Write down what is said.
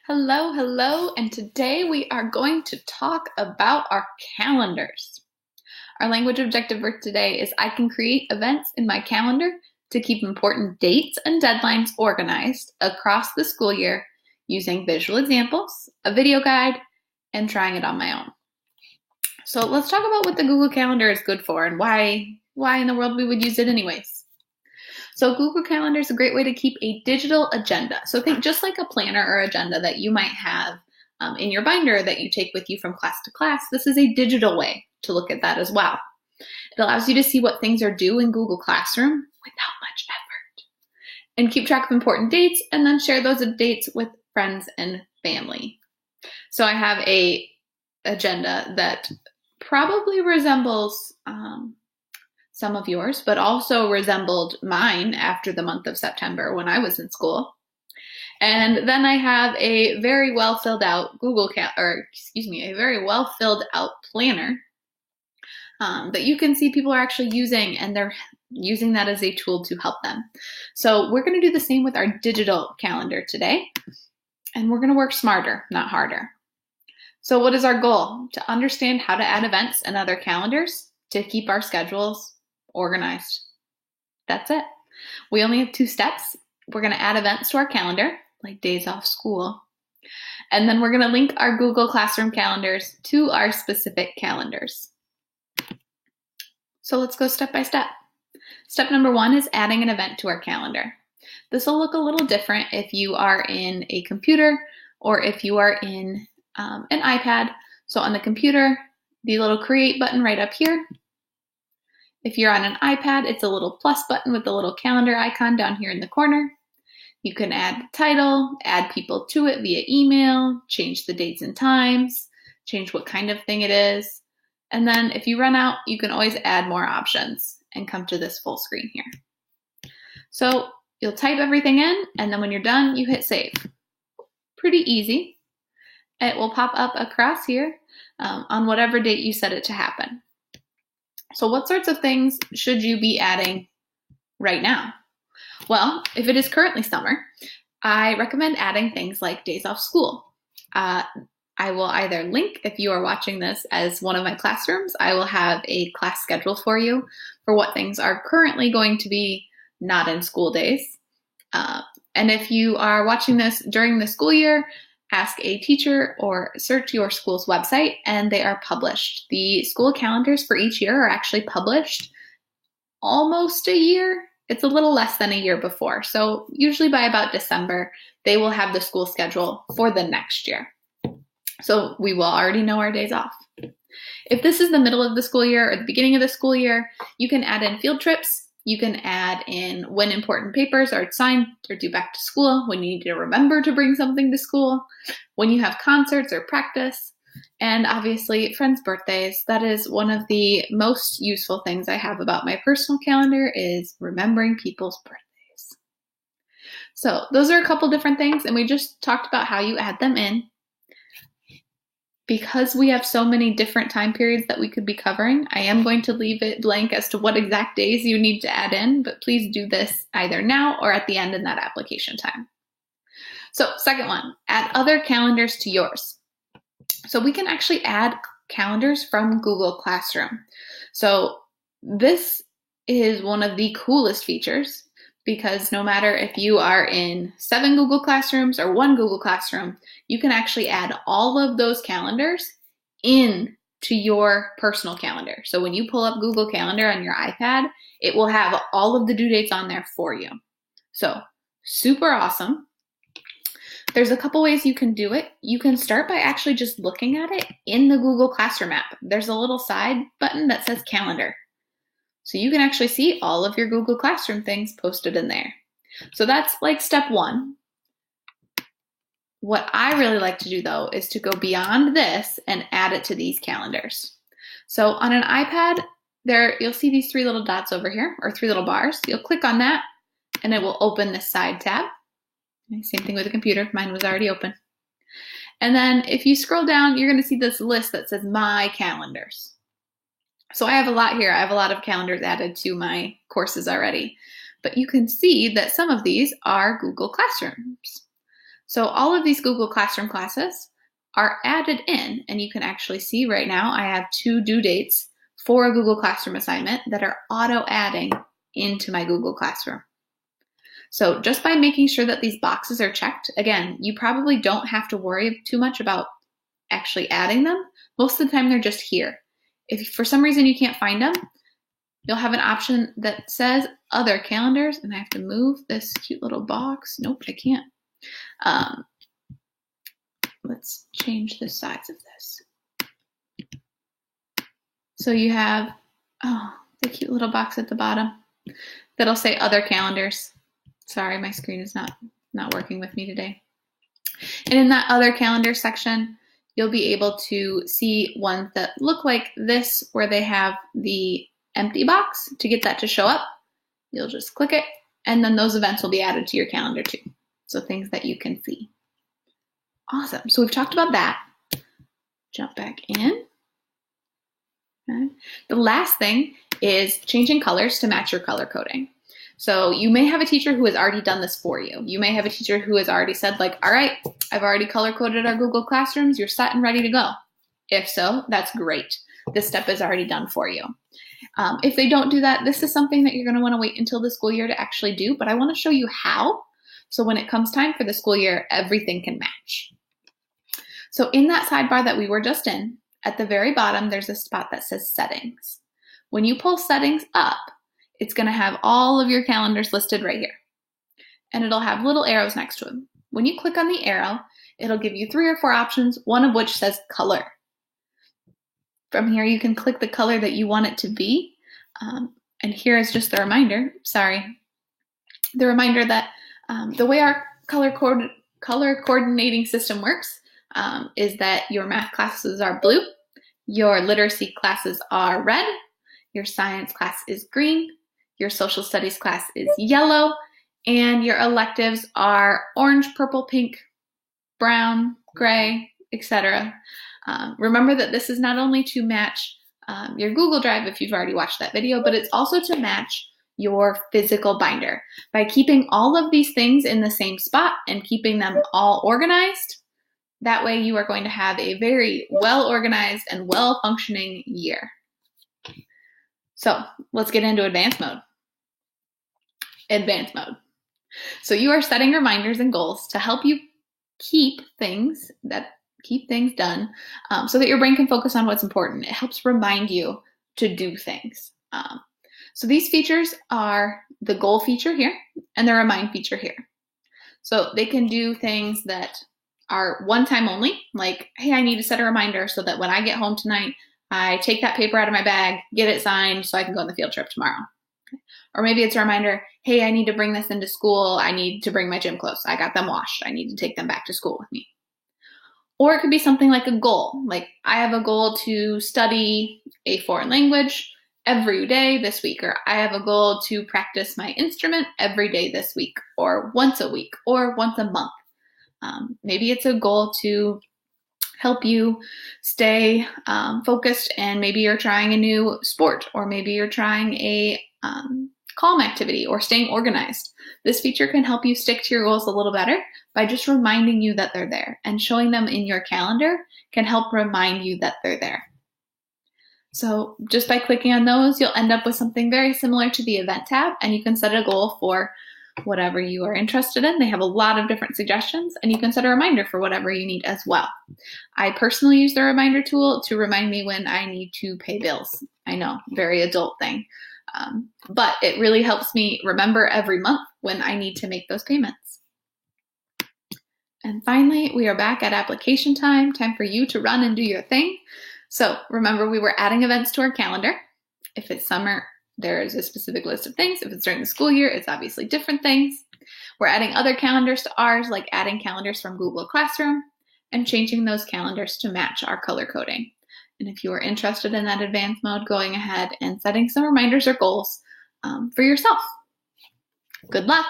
Hello, hello, and today we are going to talk about our calendars. Our language objective for today is I can create events in my calendar to keep important dates and deadlines organized across the school year using visual examples, a video guide, and trying it on my own. So let's talk about what the Google Calendar is good for and why in the world we would use it anyways. So Google Calendar is a great way to keep a digital agenda. So think just like a planner or agenda that you might have in your binder that you take with you from class to class. This is a digital way to look at that as well. It allows you to see what things are due in Google Classroom without much effort and keep track of important dates and then share those dates with friends and family. So I have a agenda that probably resembles some of yours, but also resembled mine after the month of September when I was in school. And then I have a very well filled out a very well filled out planner that you can see people are actually using, and they're using that as a tool to help them. So we're going to do the same with our digital calendar today, and we're going to work smarter, not harder. So what is our goal? To understand how to add events and other calendars to keep our schedules organized. That's it. We only have 2 steps. We're going to add events to our calendar, like days off school. And then we're going to link our Google Classroom calendars to our specific calendars. So let's go step by step. Step number 1 is adding an event to our calendar. This will look a little different if you are in a computer or if you are in an iPad. So on the computer, the little create button right up here. If you're on an iPad, it's a little plus button with the little calendar icon down here in the corner. You can add the title, add people to it via email, change the dates and times, change what kind of thing it is. And then if you run out, you can always add more options and come to this full screen here. So you'll type everything in, and then when you're done, you hit save. Pretty easy. It will pop up across here on whatever date you set it to happen. So what sorts of things should you be adding right now? Well, if it is currently summer, I recommend adding things like days off school. I will either link, if you are watching this as one of my classrooms, I will have a class schedule for you for what things are currently going to be not in school days. And if you are watching this during the school year, ask a teacher or search your school's website, and they are published. The school calendars for each year are actually published almost a year. It's a little less than a year before. So usually by about December, they will have the school schedule for the next year. So we will already know our days off. If this is the middle of the school year or the beginning of the school year, you can add in field trips. You can add in when important papers are assigned or due back to school, when you need to remember to bring something to school, when you have concerts or practice, and obviously friends' birthdays. That is one of the most useful things I have about my personal calendar is remembering people's birthdays. So those are a couple different things, and we just talked about how you add them in. Because we have so many different time periods that we could be covering, I am going to leave it blank as to what exact days you need to add in, but please do this either now or at the end in that application time. So second one, add other calendars to yours. So we can actually add calendars from Google Classroom. So this is one of the coolest features because no matter if you are in 7 Google Classrooms or 1 Google Classroom, you can actually add all of those calendars in to your personal calendar. So when you pull up Google Calendar on your iPad, it will have all of the due dates on there for you. So super awesome. There's a couple ways you can do it. You can start by actually just looking at it in the Google Classroom app. There's a little side button that says calendar. So you can actually see all of your Google Classroom things posted in there. So that's like step 1. What I really like to do though is to go beyond this and add it to these calendars. So on an iPad, you'll see these 3 little dots over here, or 3 little bars. You'll click on that and it will open this side tab. Same thing with a computer. Mine was already open. And then if you scroll down, you're going to see this list that says My Calendars. So I have a lot here. I have a lot of calendars added to my courses already. But you can see that some of these are Google Classrooms. So all of these Google Classroom classes are added in, and you can actually see right now I have 2 due dates for a Google Classroom assignment that are auto-adding into my Google Classroom. So just by making sure that these boxes are checked, again, you probably don't have to worry too much about actually adding them. Most of the time they're just here. If for some reason you can't find them, you'll have an option that says other calendars, and I have to move this cute little box. Nope, I can't. Let's change the size of this. So you have, the cute little box at the bottom that'll say other calendars. Sorry, my screen is not working with me today. And in that other calendar section, you'll be able to see ones that look like this, where they have the empty box. To get that to show up, you'll just click it, and then those events will be added to your calendar too. So things that you can see. Awesome. So we've talked about that. Jump back in. Okay. The last thing is changing colors to match your color coding. So you may have a teacher who has already done this for you. You may have a teacher who has already said, like, all right, I've already color coded our Google Classrooms. You're set and ready to go. If so, that's great. This step is already done for you. If they don't do that, this is something that you're going to want to wait until the school year to actually do, but I want to show you how. So when it comes time for the school year, everything can match. So in that sidebar that we were just in, at the very bottom, there's a spot that says settings. When you pull settings up, it's going to have all of your calendars listed right here. And it'll have little arrows next to them. When you click on the arrow, it'll give you 3 or 4 options, one of which says color. From here, you can click the color that you want it to be. And here is just the reminder, the reminder that the way our color coordinating system works is that your math classes are blue, your literacy classes are red, your science class is green, your social studies class is yellow, and your electives are orange, purple, pink, brown, gray, etc. Remember that this is not only to match your Google Drive if you've already watched that video, but it's also to match your physical binder. By keeping all of these things in the same spot and keeping them all organized, that way you are going to have a very well-organized and well-functioning year. So let's get into advanced mode. Advanced mode. So you are setting reminders and goals to help you keep things done so that your brain can focus on what's important. It helps remind you to do things. So these features are the goal feature here and the remind feature here. So they can do things that are one time only, like, hey, I need to set a reminder so that when I get home tonight, I take that paper out of my bag, get it signed so I can go on the field trip tomorrow. Or maybe it's a reminder, hey, I need to bring this into school. I need to bring my gym clothes. I got them washed. I need to take them back to school with me. Or it could be something like a goal. Like, I have a goal to study a foreign language every day this week, or I have a goal to practice my instrument every day this week, or once a week, or once a month. Maybe it's a goal to help you stay focused, and maybe you're trying a new sport, or maybe you're trying a calm activity, or staying organized. This feature can help you stick to your goals a little better by just reminding you that they're there, and showing them in your calendar can help remind you that they're there. So just by clicking on those, you'll end up with something very similar to the event tab, and you can set a goal for whatever you are interested in. They have a lot of different suggestions, and you can set a reminder for whatever you need as well. I personally use the reminder tool to remind me when I need to pay bills. I know, very adult thing. But it really helps me remember every month when I need to make those payments. And finally, we are back at application time for you to run and do your thing. So remember, we were adding events to our calendar. If it's summer, there is a specific list of things. If it's during the school year, it's obviously different things. We're adding other calendars to ours, like adding calendars from Google Classroom and changing those calendars to match our color coding. And if you are interested in that advanced mode, going ahead and setting some reminders or goals for yourself. Good luck.